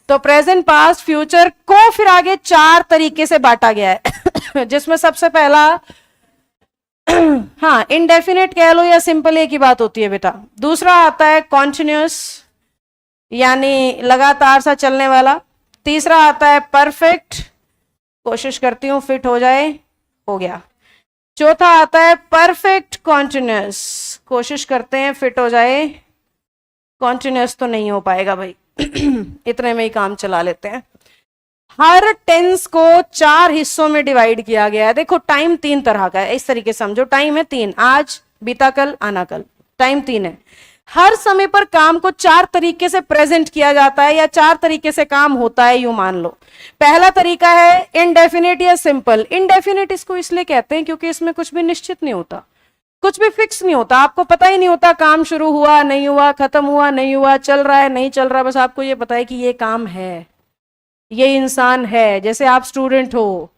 तो present, past, future को फिर आगे 4 तरीके से बांटा गया है जिसमें सबसे पहला हाँ इनडेफिनेट कह लो या सिंपल, एक ही बात होती है बेटा। दूसरा आता है कॉन्टिन्यूस, यानी लगातार सा चलने वाला। तीसरा आता है परफेक्ट, कोशिश करती हूं फिट हो जाए, हो गया। चौथा आता है परफेक्ट कॉन्टिन्यूस, कोशिश करते हैं फिट हो जाए, कॉन्टिन्यूस तो नहीं हो पाएगा भाई इतने में ही काम चला लेते हैं। हर टेंस को 4 हिस्सों में डिवाइड किया गया है। देखो टाइम 3 तरह का है, इस तरीके समझो, टाइम है 3, आज, बीता कल, आना कल, टाइम 3 है। हर समय पर काम को 4 तरीके से प्रेजेंट किया जाता है या 4 तरीके से काम होता है, यूं मान लो। पहला तरीका है इनडेफिनेट या सिंपल। इनडेफिनेट इसको इसलिए कहते हैं क्योंकि इसमें कुछ भी निश्चित नहीं होता, कुछ भी फिक्स नहीं होता, आपको पता ही नहीं होता काम शुरू हुआ नहीं हुआ, खत्म हुआ नहीं हुआ, चल रहा है नहीं चल रहा, बस आपको ये पता है कि ये काम है, ये इंसान है। जैसे आप स्टूडेंट हो,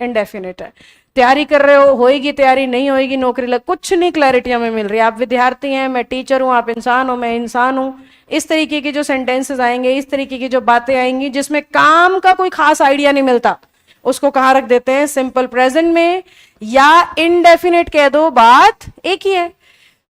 इनडेफिनेट है, तैयारी कर रहे हो, होएगी तैयारी नहीं होएगी नौकरी लग, कुछ नहीं क्लैरिटी हमें मिल रही है। आप विद्यार्थी हैं, मैं टीचर हूं, आप इंसान हो, मैं इंसान हूं। इस तरीके की जो सेंटेंसेस आएंगे, इस तरीके की जो बातें आएंगी जिसमें काम का कोई खास आइडिया नहीं मिलता, उसको कहाँ रख देते हैं, सिंपल प्रेजेंट में, या इनडेफिनेट कह दो, बात एक ही है।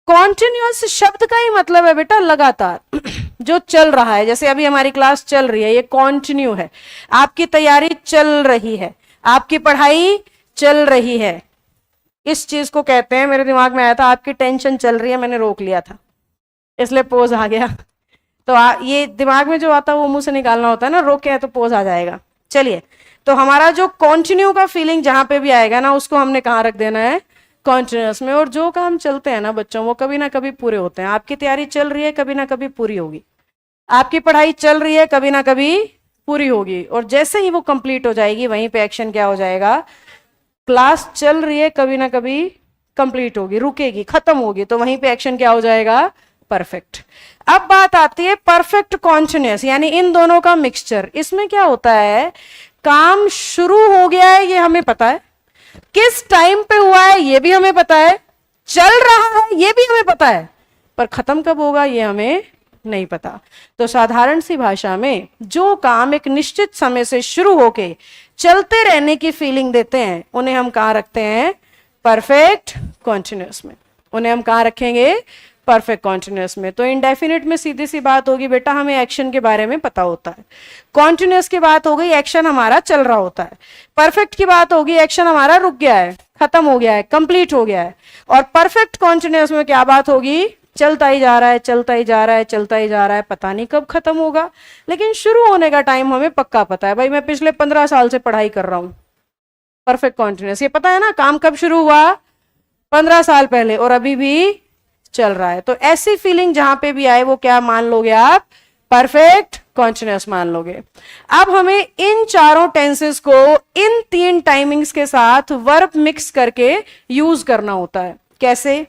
कॉन्टिन्यूअस शब्द का ही मतलब है बेटा लगातार जो चल रहा है। जैसे अभी हमारी क्लास चल रही है, ये कॉन्टिन्यू है। आपकी तैयारी चल रही है, आपकी पढ़ाई चल रही है, इस चीज को कहते हैं। मेरे दिमाग में आया था आपकी टेंशन चल रही है, मैंने रोक लिया था इसलिए पोज आ गया। तो ये दिमाग में जो आता है वो मुंह से निकालना होता है ना, रोके है तो पोज आ जाएगा। चलिए, तो हमारा जो कॉन्टिन्यू का फीलिंग जहां पे भी आएगा ना, उसको हमने कहाँ रख देना है, कॉन्टिन्यूस में। और जो काम चलते हैं ना बच्चों, वो कभी ना कभी पूरे होते हैं। आपकी तैयारी चल रही है, कभी ना कभी पूरी होगी। आपकी पढ़ाई चल रही है, कभी ना कभी पूरी होगी। और जैसे ही वो कंप्लीट हो जाएगी, वहीं पे एक्शन क्या हो जाएगा, क्लास चल रही है, कभी ना कभी कंप्लीट होगी, रुकेगी, खत्म होगी, तो वहीं पे एक्शन क्या हो जाएगा, परफेक्ट। अब बात आती है परफेक्ट कॉन्टिन्यूस, यानी इन दोनों का मिक्सचर। इसमें क्या होता है, काम शुरू हो गया है ये हमें पता है, किस टाइम पे हुआ है ये भी हमें पता है, चल रहा है ये भी हमें पता है, पर खत्म कब होगा ये हमें नहीं पता। तो साधारण सी भाषा में जो काम एक निश्चित समय से शुरू होके चलते रहने की फीलिंग देते हैं, उन्हें हम कहाँ रखते हैं, परफेक्ट कॉन्टिन्यूस में। उन्हें हम कहाँ रखेंगे, परफेक्ट कॉन्टिन्यूस में। तो इनडेफिनिट में सीधी सी बात होगी बेटा, हमें एक्शन के बारे में पता होता है। कॉन्टिन्यूस की बात हो गई, एक्शन हमारा चल रहा होता है। परफेक्ट की बात होगी, एक्शन हमारा रुक गया है, खत्म हो गया है, कंप्लीट हो गया है। और परफेक्ट कॉन्टिन्यूस में क्या बात होगी, चलता ही जा रहा है, चलता ही जा रहा है, चलता ही जा रहा है, पता नहीं कब खत्म होगा, लेकिन शुरू होने का टाइम हमें पक्का पता है। भाई मैं पिछले 15 साल से पढ़ाई कर रहा हूं, परफेक्ट कॉन्टिन्यूस, ये पता है ना काम कब शुरू हुआ, 15 साल पहले, और अभी भी चल रहा है। तो ऐसी फीलिंग जहां पे भी आए, वो क्या मान लोगे आप, परफेक्ट कॉन्टिन्यूस मान लोगे। अब हमें इन चारों टेंसेस को इन 3 टाइमिंग्स के साथ वर्ब मिक्स करके यूज करना होता है। कैसे,